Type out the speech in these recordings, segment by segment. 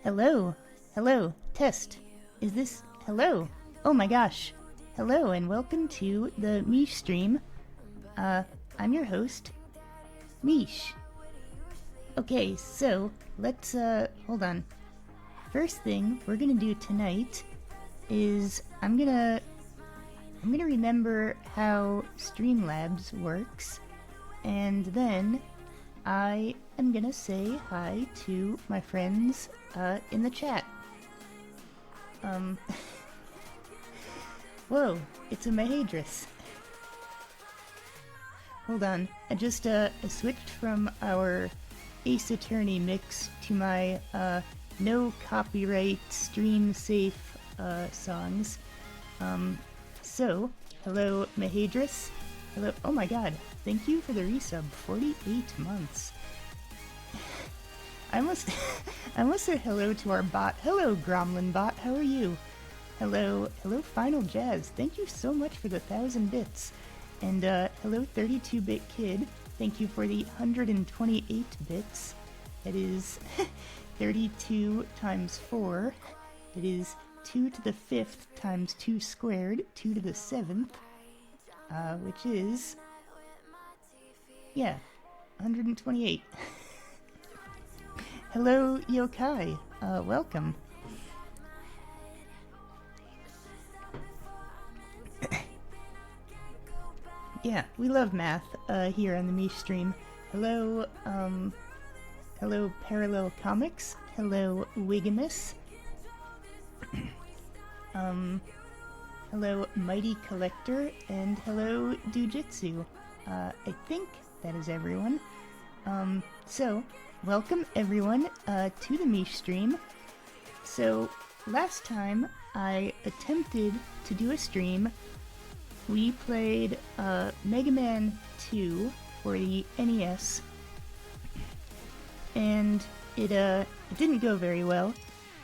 Hello, hello, test. Is this hello? Oh my gosh. Hello and welcome to the Mish stream. I'm your host, Mish. Okay, so let's hold on. First thing we're gonna do tonight is I'm gonna remember how Streamlabs works, and then I am gonna say hi to my friends in the chat. Whoa, it's a Mahadris. Hold on, I just switched from our Ace Attorney mix to my no copyright stream safe songs. So, hello Mahadris. Hello, oh my god, thank you for the resub, 48 months. I must say hello to our bot. Hello Gromlin bot, how are you? Hello Final Jazz, thank you so much for the 1,000 bits. And hello 32-bit kid, thank you for the 128 bits. That is 32 times 4. It is 2 to the 5th times 2 squared, 2 to the 7th, which is, yeah, 128. Hello Yokai, welcome. Yeah, we love math here on the Mish stream. Hello, hello Parallel Comics. Hello Wigamus. Hello Mighty Collector, and hello Dujitsu. I think that is everyone. So, welcome everyone to the Mish stream. So, last time I attempted to do a stream. We played Mega Man 2 for the NES, and it didn't go very well.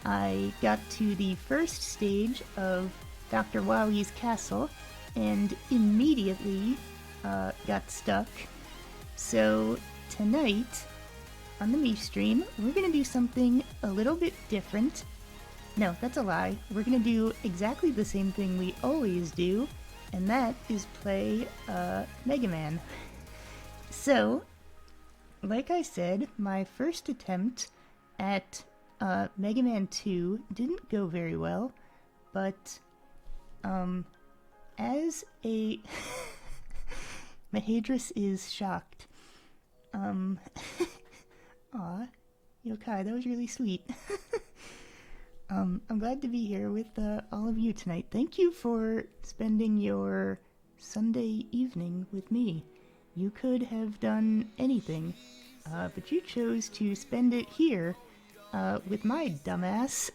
I got to the first stage of Doctah Wahwee's castle, and immediately got stuck. So tonight, on the Mish stream, we're gonna do something a little bit different. No, that's a lie. We're gonna do exactly the same thing we always do, and that is play Mega Man. So, like I said, my first attempt at Mega Man 2 didn't go very well, but as a Mahadris is shocked. Aw, Yokai, that was really sweet. I'm glad to be here with all of you tonight. Thank you for spending your Sunday evening with me. You could have done anything, but you chose to spend it here with my dumbass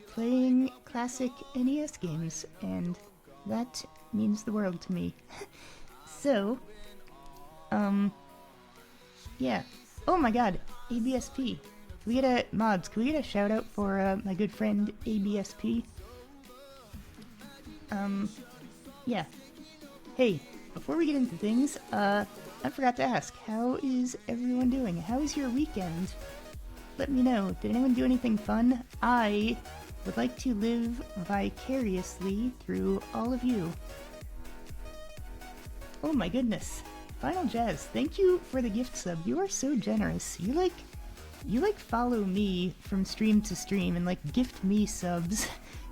playing classic NES games, and that means the world to me. So, yeah. Oh my god, ABSP. Can we get can we get a shout out for my good friend ABSP? Yeah. Hey, before we get into things, I forgot to ask, how is everyone doing? How was your weekend? Let me know. Did anyone do anything fun? I would like to live vicariously through all of you. Oh my goodness. Final Jazz, thank you for the gift sub. You are so generous. You follow me from stream to stream and gift me subs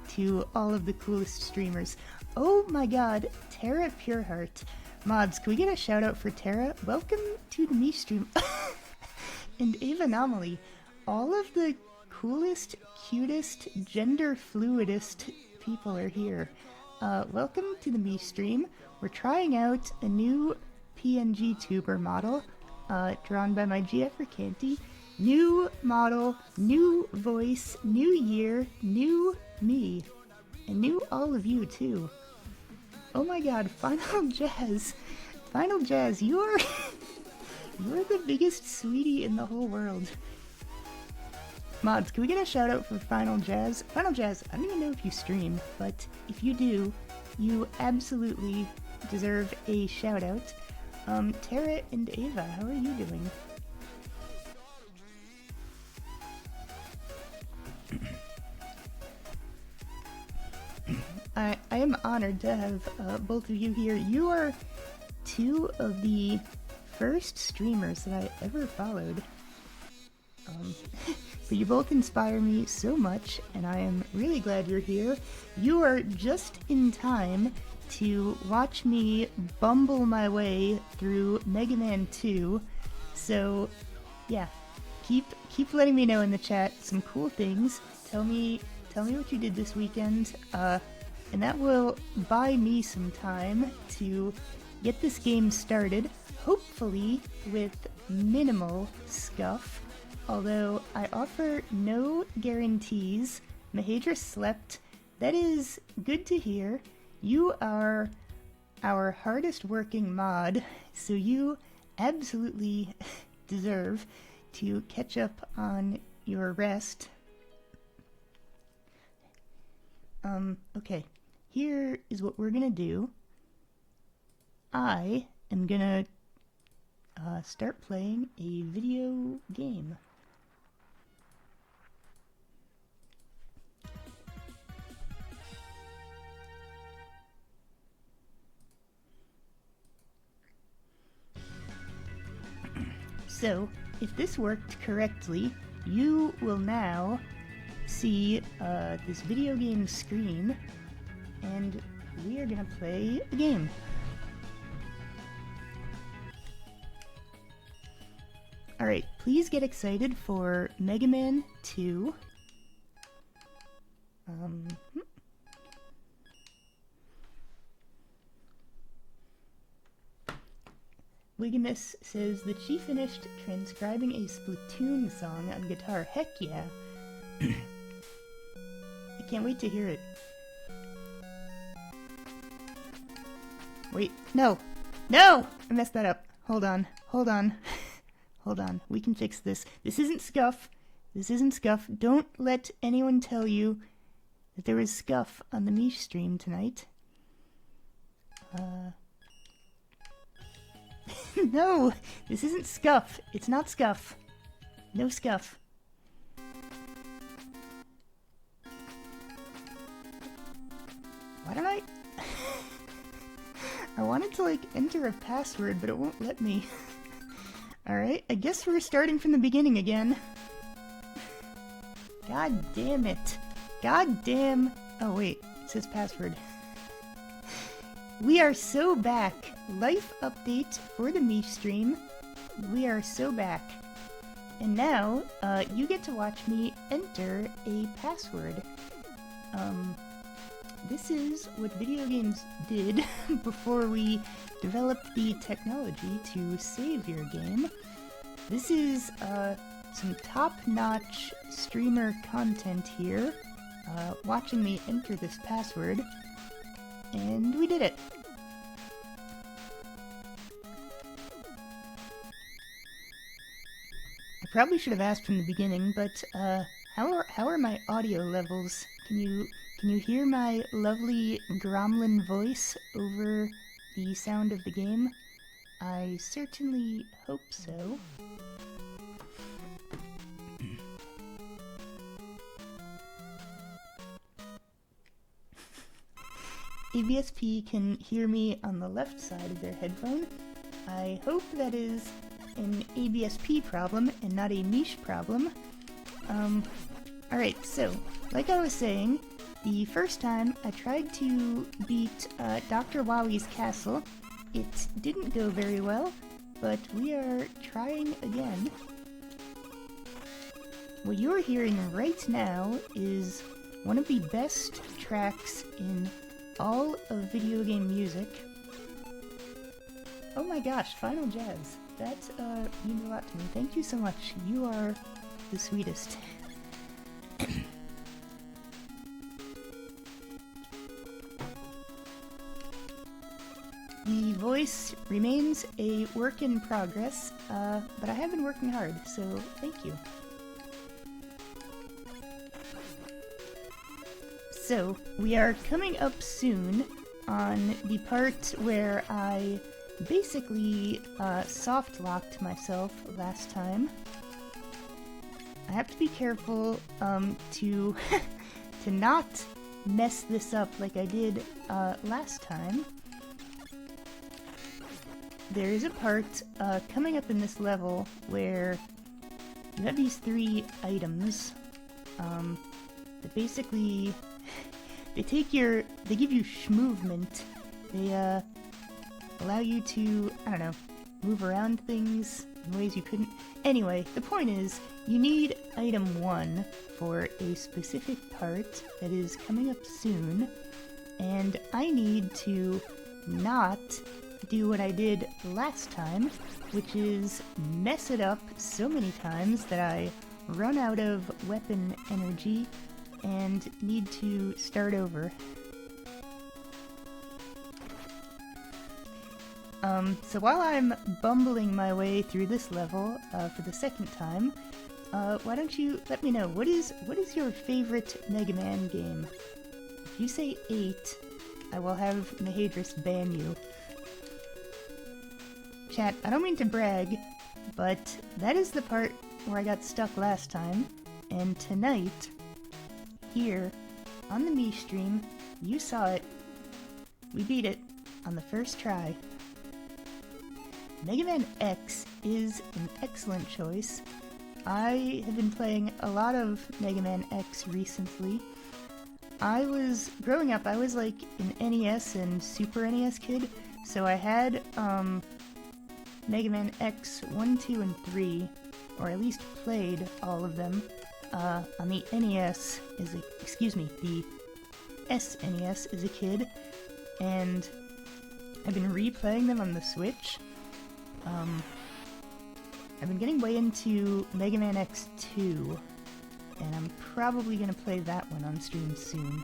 to all of the coolest streamers. Oh my god, Tara Pureheart. Mods, can we get a shout out for Tara? Welcome to the Mish stream. And Ava Anomaly, all of the coolest, cutest, gender fluidest people are here. Welcome to the Mish stream. We're trying out a new PNG tuber model, drawn by my GF Ricanti. New model, new voice, new year, new me. And new all of you, too. Oh my god, Final Jazz. Final Jazz, you're the biggest sweetie in the whole world. Mods, can we get a shout out for Final Jazz? Final Jazz, I don't even know if you stream, but if you do, you absolutely deserve a shout out. Tara and Ava, how are you doing? I am honored to have both of you here. You are two of the first streamers that I ever followed. But you both inspire me so much, and I am really glad you're here. You are just in time to watch me bumble my way through Mega Man 2. So, yeah, keep letting me know in the chat some cool things. Tell me what you did this weekend, and that will buy me some time to get this game started, hopefully with minimal scuff. Although I offer no guarantees. Mahedra slept. That is good to hear. You are our hardest working mod, so you absolutely deserve to catch up on your rest. Okay. Here is what we're gonna do. I am gonna start playing a video game. So, if this worked correctly, you will now see this video game screen, and we are gonna play a game. Alright, please get excited for Mega Man 2. Wigamus says that she finished transcribing a Splatoon song on guitar. Heck yeah! I can't wait to hear it. Wait, no! No! I messed that up. Hold on. Hold on. Hold on. We can fix this. This isn't scuff. This isn't scuff. Don't let anyone tell you that there was scuff on the Mish stream tonight. No! This isn't scuff. It's not scuff. No scuff. Why don't I... I wanted to, like, enter a password, but it won't let me. Alright, I guess we're starting from the beginning again. God damn it. God damn... Oh, wait. It says password. We are so back. Life update for the Mish stream. We are so back. And now, you get to watch me enter a password. This is what video games did before we developed the technology to save your game. This is, some top-notch streamer content here. Watching me enter this password. And we did it. I probably should have asked from the beginning, but how are my audio levels? Can you hear my lovely gremlin voice over the sound of the game? I certainly hope so. ABSP can hear me on the left side of their headphone. I hope that is an ABSP problem and not a Mish problem. Alright, so, like I was saying, the first time I tried to beat Doctah Wahwee's castle, it didn't go very well, but we are trying again. What you're hearing right now is one of the best tracks in all of video game music. Oh my gosh, Final Jazz. That means a lot to me. Thank you so much. You are the sweetest. The voice remains a work in progress, but I have been working hard, so thank you. So, we are coming up soon on the part where I basically soft-locked myself last time. I have to be careful to not mess this up like I did last time, there is a part coming up in this level where you have these 3 items that basically they give you schmovement. They allow you to, I don't know, move around things in ways you couldn't. Anyway, the point is, you need item 1 for a specific part that is coming up soon, and I need to not do what I did last time, which is mess it up so many times that I run out of weapon energy and need to start over. So while I'm bumbling my way through this level for the second time, why don't you let me know, what is your favorite Mega Man game? If you say 8, I will have Mahadris ban you. Chat, I don't mean to brag, but that is the part where I got stuck last time, and tonight, here, on the Mii stream, you saw it, we beat it on the first try. Mega Man X is an excellent choice. I have been playing a lot of Mega Man X recently. Growing up, I was like an NES and Super NES kid, so I had Mega Man X 1, 2, and 3, or at least played all of them on the NES the SNES as a kid, and I've been replaying them on the Switch. I've been getting way into Mega Man X2, and I'm probably gonna play that one on stream soon.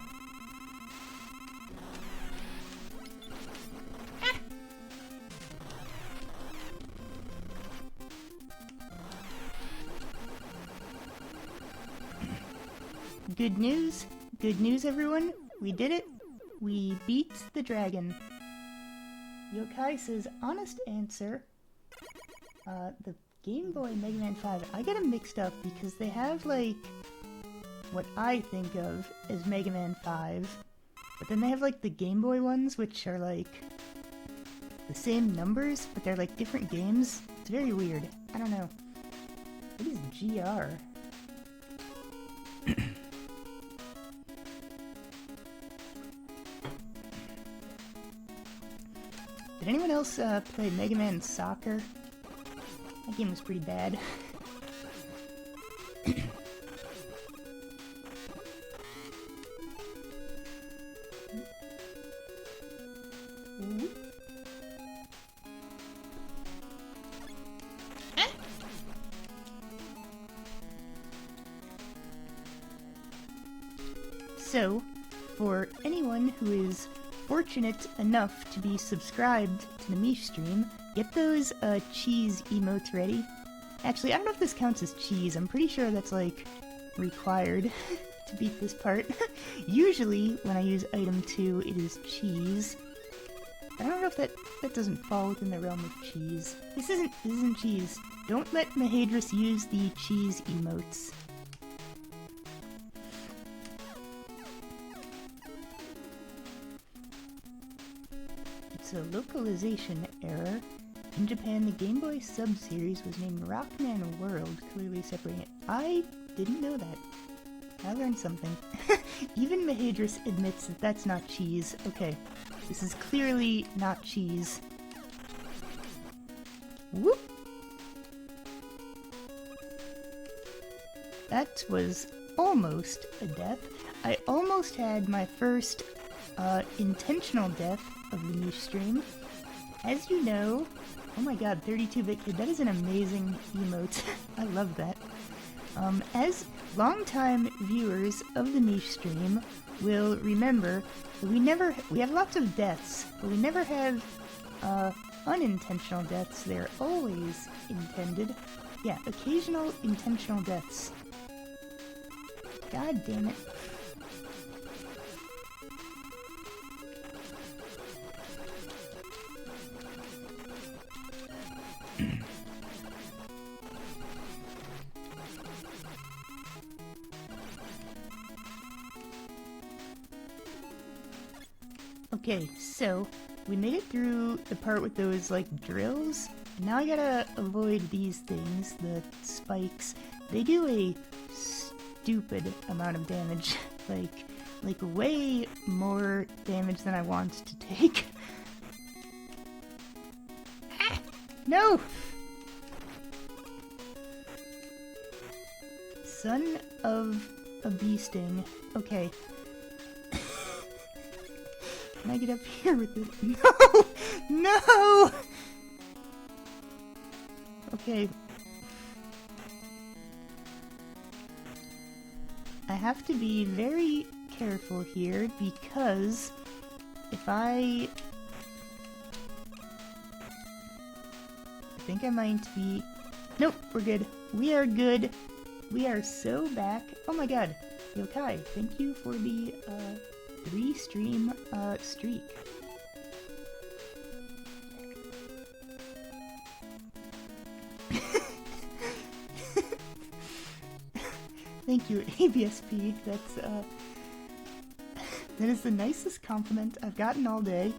Good news everyone, we did it, we beat the dragon. Yokai says, honest answer, the Game Boy Mega Man 5, I get them mixed up because they have like, what I think of as Mega Man 5, but then they have like the Game Boy ones which are like the same numbers, but they're like different games. It's very weird, I don't know. What is GR? Did anyone else play Mega Man Soccer? That game was pretty bad. So, for anyone who is fortunate enough to be subscribed to the Mii stream, get those cheese emotes ready. Actually, I don't know if this counts as cheese. I'm pretty sure that's like required to beat this part. Usually, when I use item 2, it is cheese. I don't know if that doesn't fall within the realm of cheese. This isn't cheese. Don't let Mahadris use the cheese emotes. It's a localization error. In Japan, the Game Boy sub-series was named Rockman World, clearly separating it. I didn't know that. I learned something. Even Mahadris admits that that's not cheese. Okay, this is clearly not cheese. Whoop! That was almost a death. I almost had my first intentional death of the new stream. As you know, oh my god, 32-bit kid, that is an amazing emote. I love that. As longtime viewers of the Mii stream will remember that we have lots of deaths, but we never have unintentional deaths. They're always intended. Yeah, occasional intentional deaths. God damn it. Okay, so we made it through the part with those, like, drills. Now I gotta avoid these things, the spikes. They do a stupid amount of damage. like way more damage than I want to take. Ah, no! Son of a bee sting. Okay. Can I get up here with this? No! No! Okay. I have to be very careful here because if I think I might be... Nope, we're good. We are good. We are so back. Oh my god. Yokai, thank you for the 3-stream streak. Thank you, ABSP. That is the nicest compliment I've gotten all day.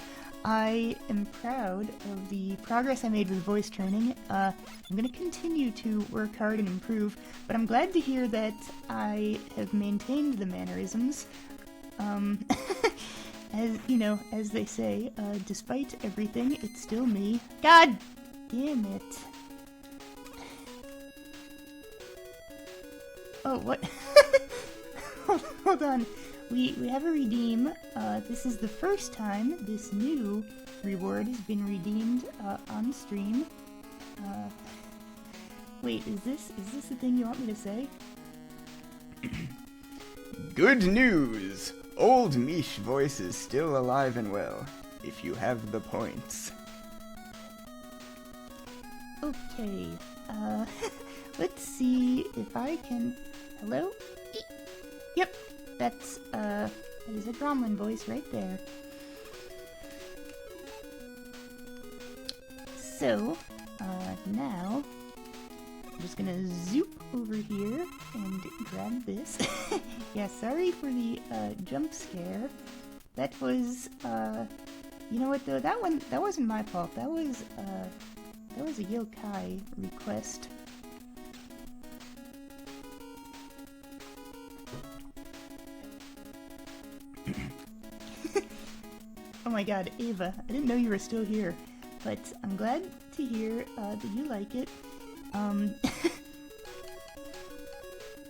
I am proud of the progress I made with voice training. I'm going to continue to work hard and improve, but I'm glad to hear that I have maintained the mannerisms. As, you know, as they say, despite everything, it's still me. God damn it. Oh, what? Hold on. We have a redeem. This is the first time this new reward has been redeemed on stream. Wait, is this the thing you want me to say? Good news! Old Mish voice is still alive and well, if you have the points. Okay, let's see if I can... Hello? Yep, that is a Gromlin voice right there. So, now, I'm just gonna zoop over here and grab this. Yeah, sorry for the, jump scare. That was, you know what though, that wasn't my fault. That was a yokai request. Oh my god, Ava, I didn't know you were still here, but I'm glad to hear that you like it.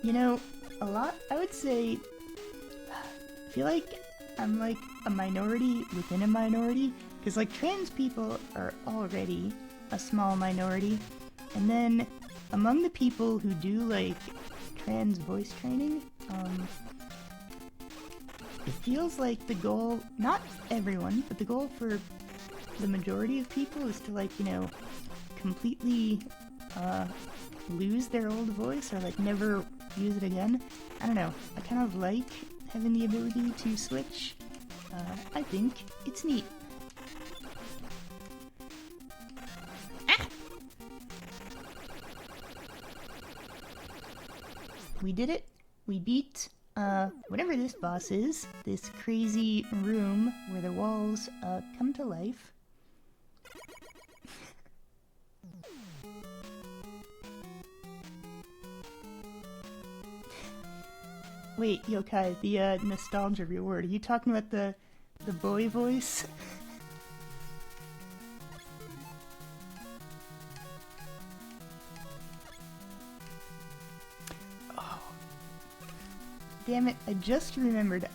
You know, a lot, I would say, I feel like I'm like a minority within a minority, because like trans people are already a small minority, and then among the people who do like trans voice training, it feels like the goal, not everyone, but the goal for the majority of people is to like, you know, completely lose their old voice or like never use it again. I don't know, I kind of like having the ability to switch. I think it's neat. Ah! We did it. We beat whatever this boss is, this crazy room where the walls come to life. Wait, Yokai, the nostalgia reward. Are you talking about the boy voice? Oh. Damn it, I just remembered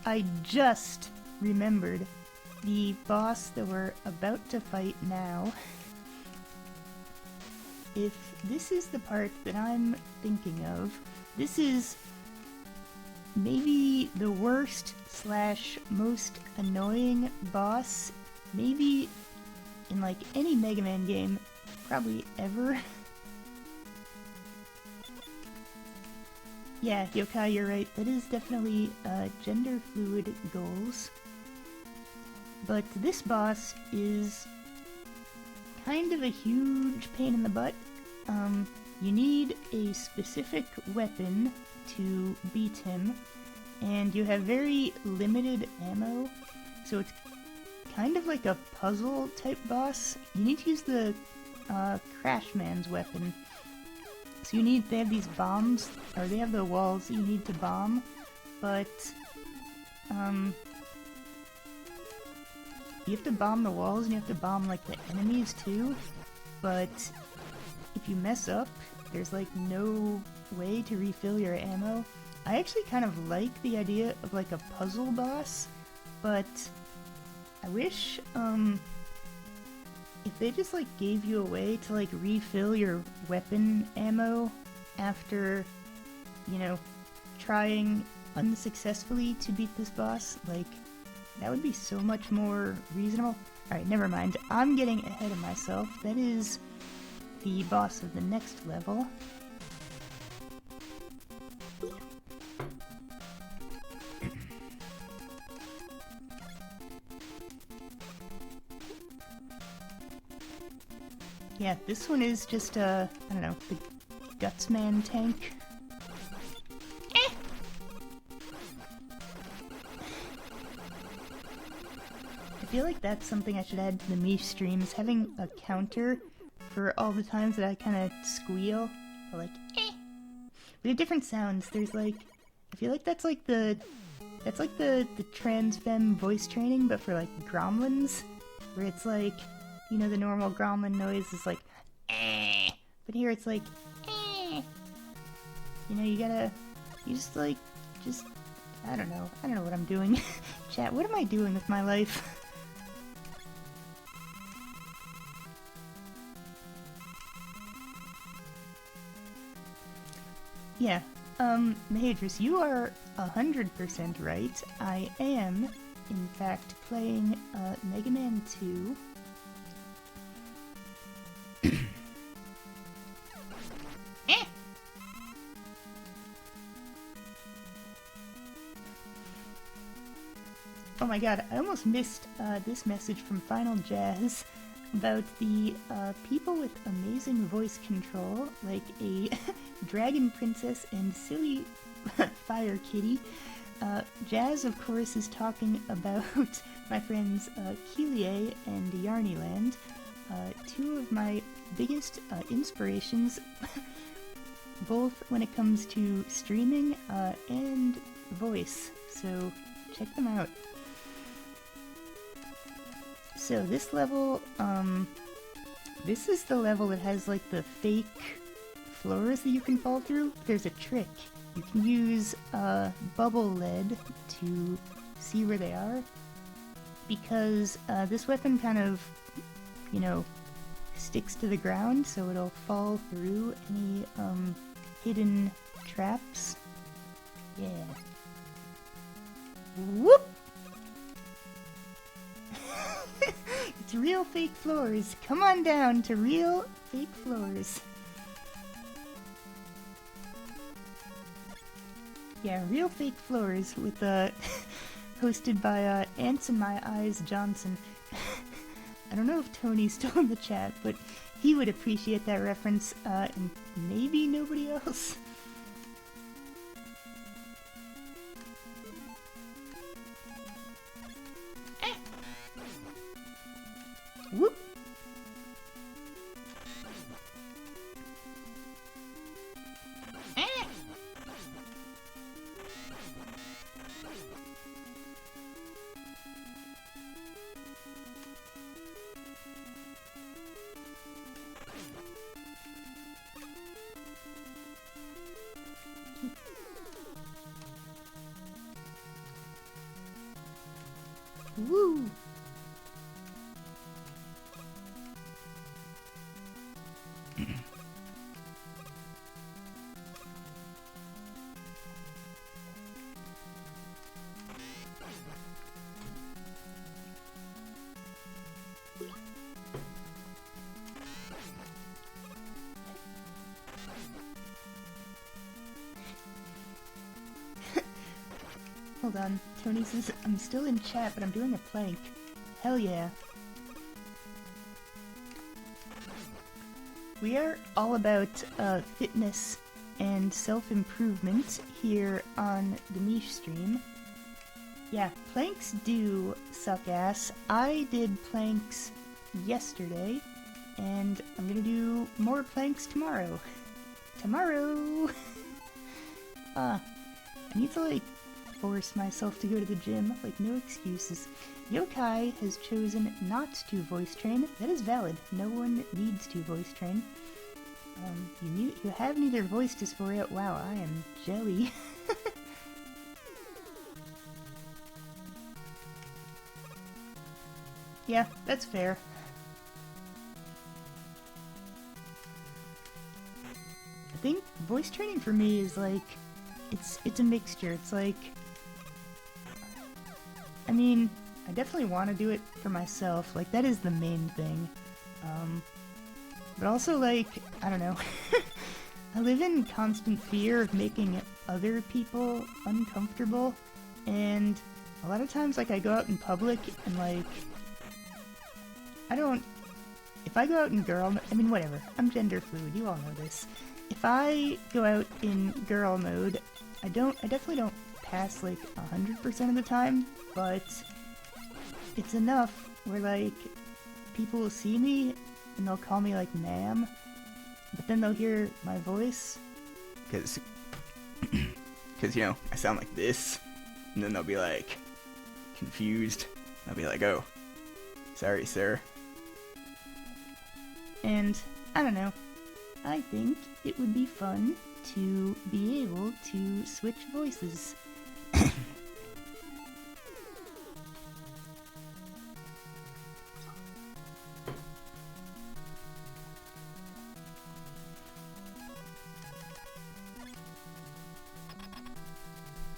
the boss that we're about to fight now. If this is the part that I'm thinking of, this is maybe the worst / most annoying boss, maybe in like any Mega Man game, probably ever. Yeah, Yokai, you're right, that is definitely gender fluid goals. But this boss is kind of a huge pain in the butt. You need a specific weapon to beat him, and you have very limited ammo, so it's kind of like a puzzle type boss. You need to use the Crash Man's weapon. So they have these bombs, or they have the walls that you need to bomb, but you have to bomb the walls and you have to bomb like the enemies too, but if you mess up, there's like no way to refill your ammo. I actually kind of like the idea of like a puzzle boss, but I wish if they just like gave you a way to like refill your weapon ammo after, you know, trying unsuccessfully to beat this boss, like that would be so much more reasonable. Alright, never mind. I'm getting ahead of myself. That is the boss of the next level. Yeah, this one is just, I don't know, the Gutsman tank. I feel like that's something I should add to the Mish streams, having a counter for all the times that I kind of squeal, or like, But different sounds. There's like, I feel like that's like the trans femme voice training, but for like gremlins, where it's like, you know, the normal gremlin noise is like, but here it's like, you know, I don't know what I'm doing. Chat, what am I doing with my life? Yeah, Mahadris, you are 100% right. I am, in fact, playing, Mega Man 2. Oh my god, I almost missed, this message from Final Jazz about the, people with amazing voice control, like a Dragon Princess and silly Fire Kitty. Jazz, of course, is talking about my friends Keelie and Yarnyland, two of my biggest inspirations, both when it comes to streaming and voice, so check them out. So this level, this is the level that has like the fake floors that you can fall through. There's a trick. You can use bubble lead to see where they are, because this weapon kind of, you know, sticks to the ground, so it'll fall through any hidden traps. Yeah. Whoop! It's real fake floors. Come on down to real fake floors. Yeah, real fake floors with hosted by Ants in My Eyes Johnson. I don't know if Tony's still in the chat, but he would appreciate that reference, and maybe nobody else. Whoop! Woo! Hold on, Tony says I'm still in chat, but I'm doing a plank. Hell yeah. We are all about fitness and self-improvement here on the Mish stream. Yeah, planks do suck ass. I did planks yesterday, and I'm gonna do more planks tomorrow. Tomorrow! I need to, like, force myself to go to the gym. Like, no excuses. Yokai has chosen not to voice train. That is valid. No one needs to voice train. You have neither voice dysphoria. Wow, I am jelly. Yeah, that's fair. I think voice training for me is like, it's a mixture. It's like, I mean, I definitely want to do it for myself. Like, that is the main thing. But also, like, I don't know. I live in constant fear of making other people uncomfortable, and a lot of times, like, I go out in public and, like, if I go out in I mean, whatever, I'm gender fluid, you all know this. If I go out in girl mode, I definitely don't pass, like, 100% of the time, but it's enough where, like, people will see me and they'll call me, like, ma'am, but then they'll hear my voice. Cause, you know, I sound like this, and then they'll be, like, confused. I'll be like, oh, sorry, sir. And, I don't know, I think it would be fun to be able to switch voices.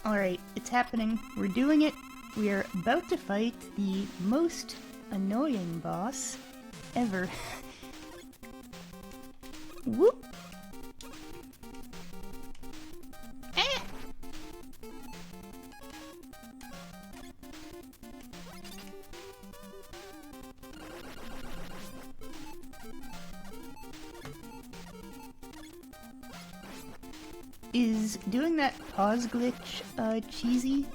Alright, it's happening. We're doing it. We are about to fight the most annoying boss ever. Whoop! Ah! Is doing that pause glitch cheesy?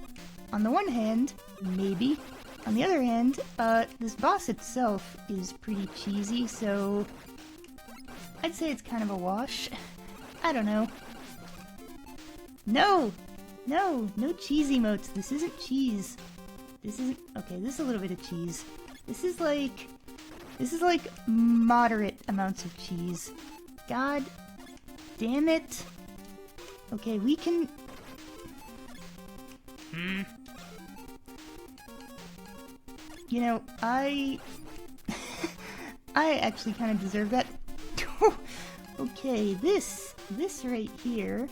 On the one hand, maybe. On the other hand, this boss itself is pretty cheesy, so I'd say it's kind of a wash. I don't know. No! No! No cheese emotes. This isn't cheese. This isn't... Okay, this is a little bit of cheese. This is like moderate amounts of cheese. God damn it. Okay, we can... You know, I actually kind of deserve that. Okay, this right here,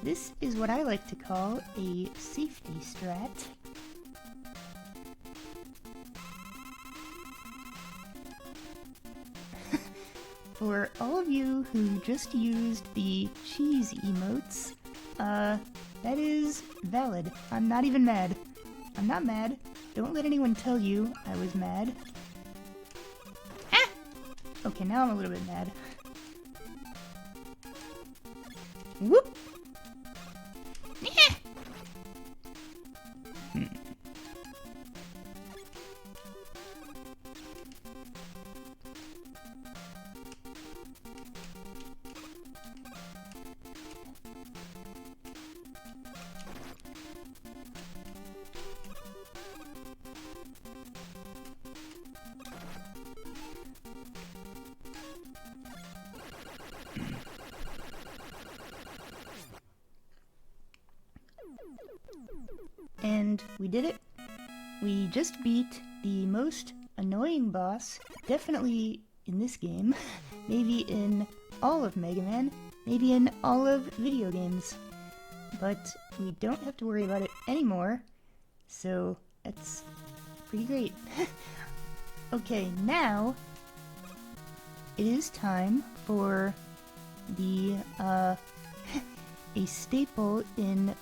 this is what I like to call a safety strat. For all of you who just used the cheese emotes, that is valid. I'm not even mad. I'm not mad. Don't let anyone tell you I was mad. Ah! Okay, now I'm a little bit mad. Whoop! Yeah! And we did it. We just beat the most annoying boss, definitely in this game, maybe in all of Mega Man, maybe in all of video games. But we don't have to worry about it anymore, so that's pretty great. Okay, now it is time for the, a staple in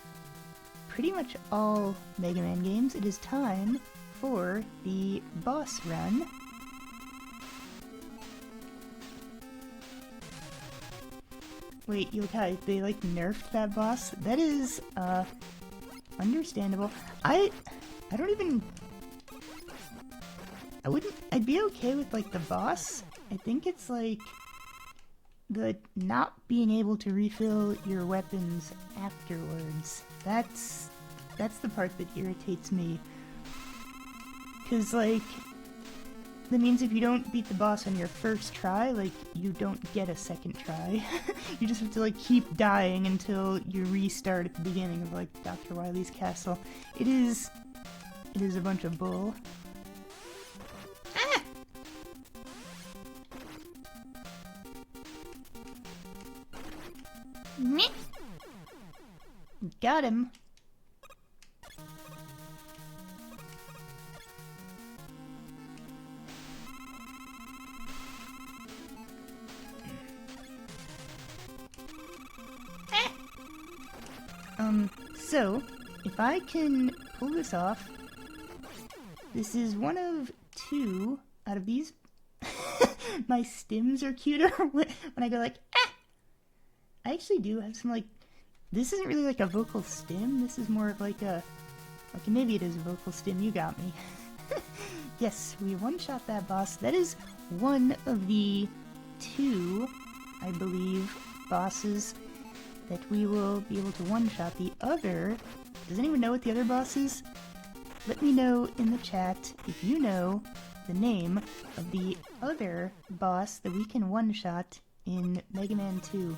pretty much all Mega Man games. It is time for the boss run. Wait, Yokai, they like nerfed that boss? That is, understandable. I don't even... I'd be okay with, like, the boss. I think it's, like, the not being able to refill your weapons afterwards. That's the part that irritates me. Because, like, that means if you don't beat the boss on your first try, like, you don't get a second try. You just have to, like, keep dying until you restart at the beginning of, like, Doctah Wahwee's castle. It is a bunch of bull. Ah! Meh. Got him. So, if I can pull this off, this is one of two out of these. My stims are cuter when I go like, ah! I actually do have some, like, this isn't really like a vocal stim, this is more of like a, okay, maybe it is a vocal stim, you got me. Yes, we one-shot that boss. That is one of the two, I believe, bosses that we will be able to one-shot. The other, does anyone know what the other boss is? Let me know in the chat if you know the name of the other boss that we can one-shot in Mega Man 2.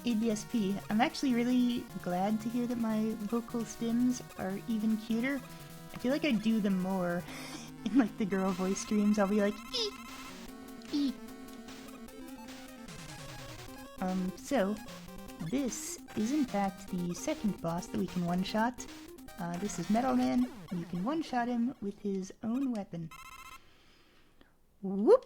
ABSP, I'm actually really glad to hear that my vocal stims are even cuter. I feel like I do them more in like the girl voice streams. I'll be like, ee, ee. So, this is in fact the second boss that we can one-shot. This is Metal Man, and you can one-shot him with his own weapon. Whoop!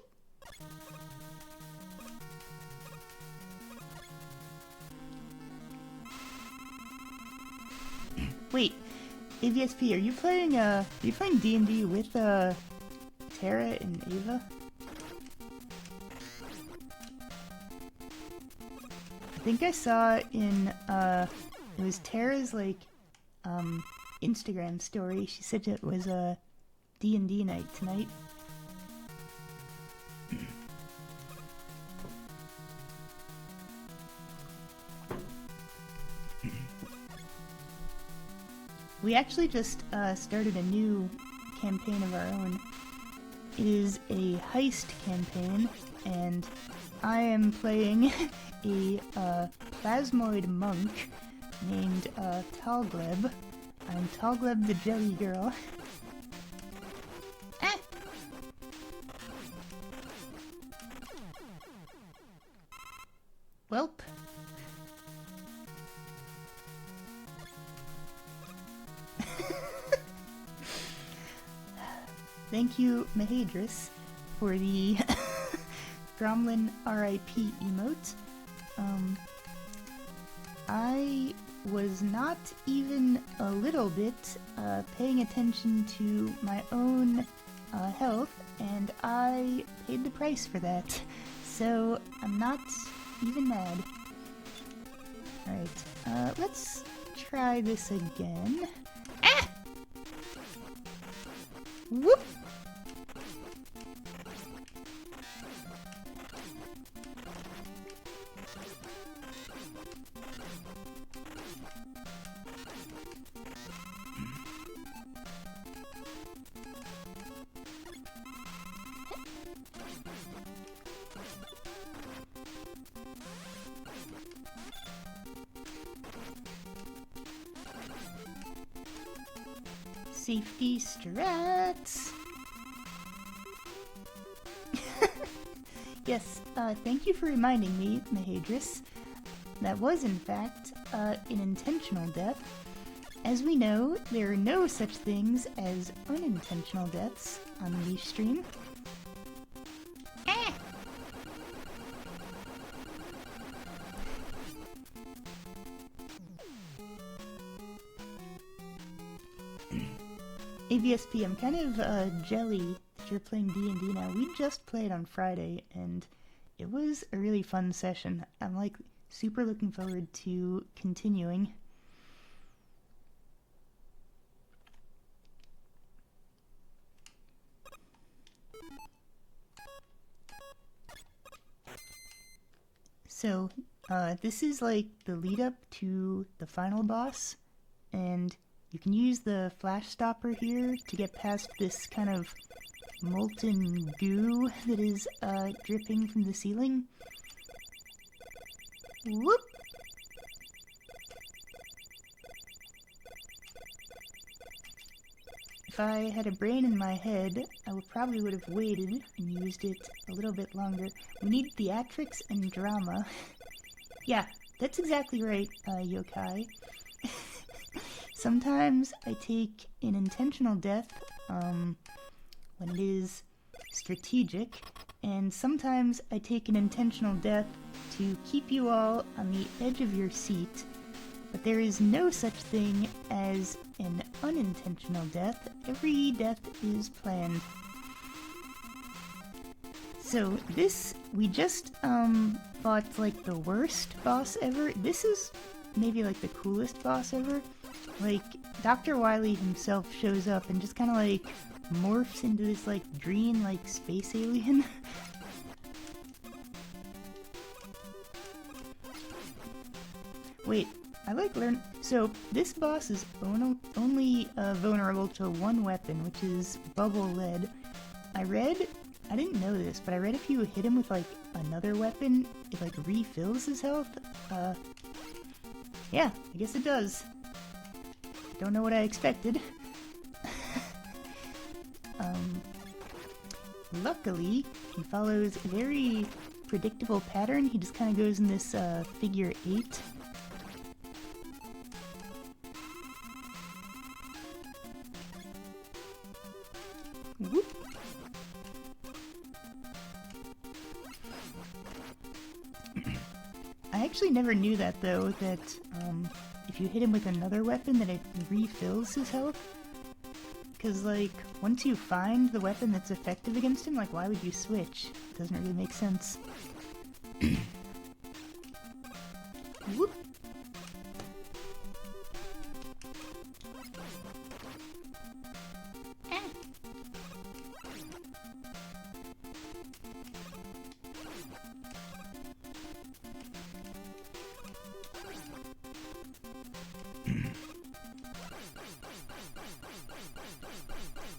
Wait, AVSP, are you playing D&D with Tara and Ava? I think I saw in it was Tara's like Instagram story. She said it was a D&D night tonight. We actually just started a new campaign of our own. It is a heist campaign, and I am playing a plasmoid monk named Talgleb. I'm Talgleb the Jelly Girl. Ah! Welp. Thank you, Mahadris, for the Gromlin RIP emote. I was not even a little bit paying attention to my own health, and I paid the price for that. So I'm not even mad. Alright, let's try this again. Ah! Whoop! Safety strats. Yes, thank you for reminding me, Mahadris. That was, in fact, an intentional death. As we know, there are no such things as unintentional deaths on the Leaf stream. Ah! AVSP, I'm kind of jelly that you're playing D&D now. We just played on Friday, and it was a really fun session. I'm like super looking forward to continuing. So, this is like the lead up to the final boss, and you can use the flash stopper here to get past this kind of molten goo that is dripping from the ceiling. Whoop! If I had a brain in my head, I probably would have waited and used it a little bit longer. We need theatrics and drama. Yeah, that's exactly right, yokai. Sometimes I take an intentional death, when it is strategic, and sometimes I take an intentional death to keep you all on the edge of your seat. But there is no such thing as an unintentional death. Every death is planned. So this, we just fought like the worst boss ever. This is maybe like the coolest boss ever. Like, Doctah Wahwee himself shows up and just kind of like morphs into this like green like space alien. Wait. I like learn. So this boss is only vulnerable to one weapon, which is bubble lead. I didn't know this, but I read if you hit him with like another weapon, it like refills his health. Yeah, I guess it does. Don't know what I expected. Luckily, he follows a very predictable pattern. He just kind of goes in this figure 8. Whoop. I actually never knew that though, that if you hit him with another weapon that it refills his health. Because like, once you find the weapon that's effective against him, like why would you switch? It doesn't really make sense. Whoop.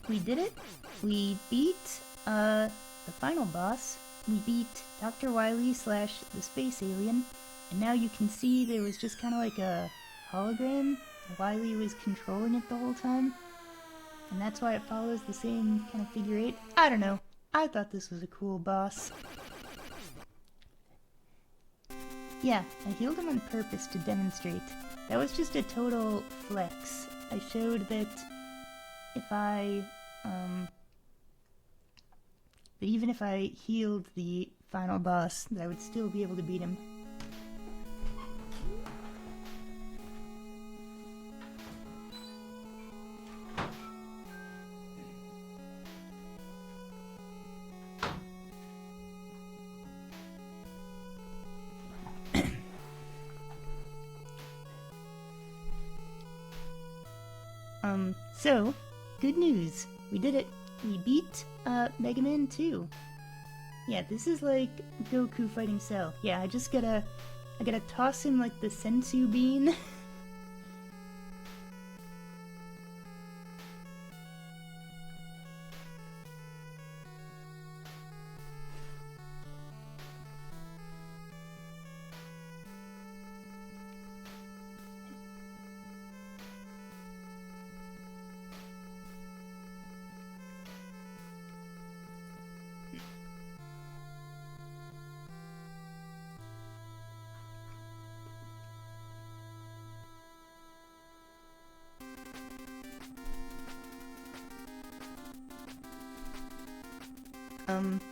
We did it. We beat the final boss. We beat Doctah Wahwee / the space alien. And now you can see there was just kind of like a hologram. Wahwee was controlling it the whole time. And that's why it follows the same kind of figure 8. I don't know. I thought this was a cool boss. Yeah, I healed him on purpose to demonstrate. That was just a total flex. I showed that if that even if I healed the final boss, that I would still be able to beat him. So, good news. We did it. We beat, Mega Man 2. Yeah, this is like Goku fighting Cell. Yeah, I gotta toss him like the Sensu bean.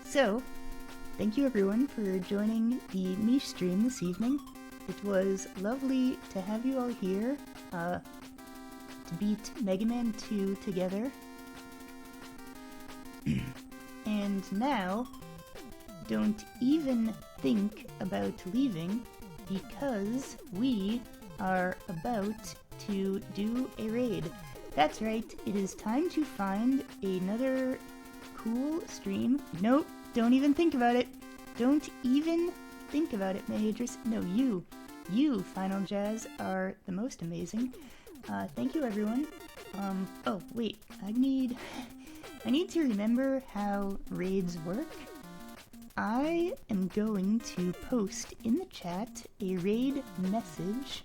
So, thank you everyone for joining the Mish stream this evening. It was lovely to have you all here, to beat Mega Man 2 together. And now, don't even think about leaving, because we are about to do a raid. That's right, it is time to find another cool stream. Nope, don't even think about it. Don't even think about it, Mahadris. No, you, Final Jazz, are the most amazing. Thank you, everyone. Oh, wait, I need to remember how raids work. I am going to post in the chat a raid message.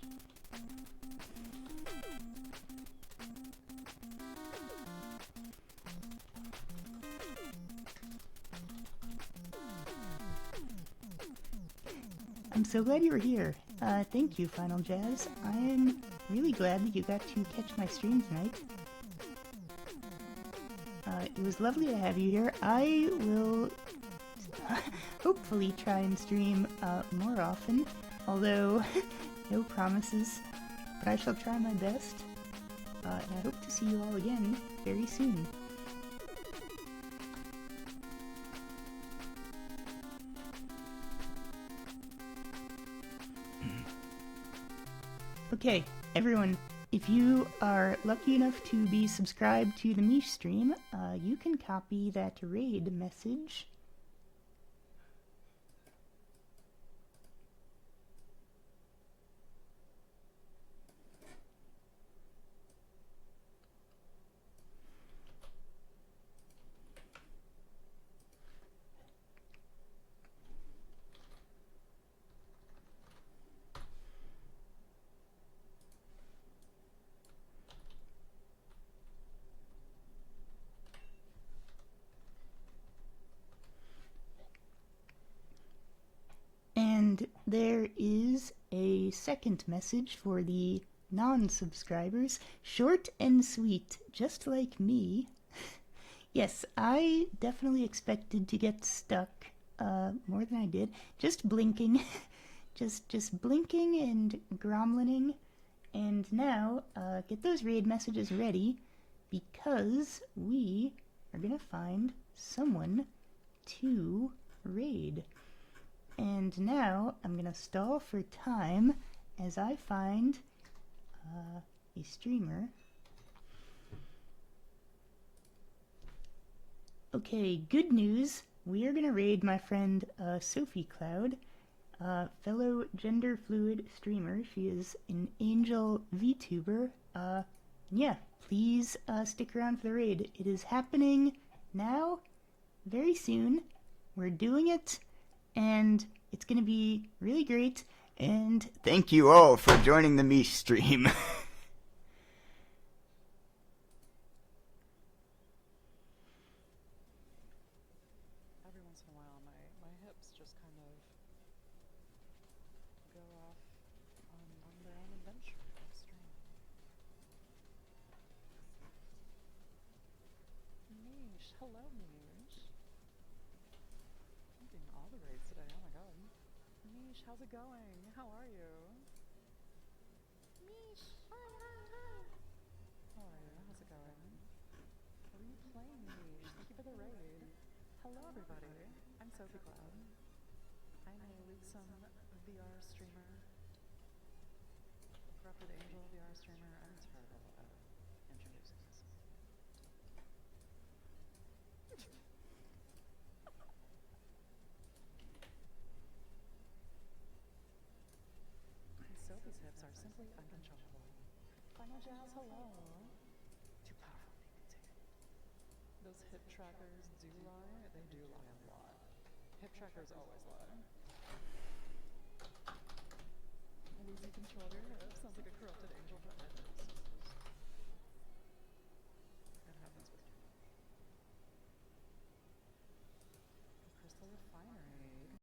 I'm so glad you were here. Thank you, Final Jazz. I am really glad that you got to catch my stream tonight. It was lovely to have you here. I will hopefully try and stream more often, although no promises, but I shall try my best, and I hope to see you all again very soon. Okay, everyone, if you are lucky enough to be subscribed to the Mish stream, you can copy that raid message. And there is a second message for the non-subscribers, short and sweet, just like me. Yes, I definitely expected to get stuck more than I did. Just blinking, just blinking and gromlining. And now, get those raid messages ready, because we are gonna find someone to raid. And now I'm gonna stall for time as I find a streamer. Okay, good news. We are gonna raid my friend Sophie Cloud, fellow gender fluid streamer. She is an Angel VTuber. Yeah, please stick around for the raid. It is happening now, very soon. We're doing it. And it's gonna be really great, and Thank you all for joining the Mish stream. Every once in a while, my hips just kind of go off on their own adventure off stream. Mish, hello Mish. I'm getting all the raids today, oh my god. Mish, how's it going? How are you? Mish, hi, hi, hi. How are you? How's it going? What are you playing, Mish? Thank you for the raid. Hello everybody, I'm Sophie Cloud. I'm a Luxem VR streamer, Corrupted Angel VR streamer. I'm terrible at introducing myself. Sophie's hips are simply uncontrollable. Final Jazz, hello. Too powerful to be contained. Those hip trackers do lie. They do lie a lot. Hip trackers always lie. Losing control of your hips sounds like a corrupted angel for hips.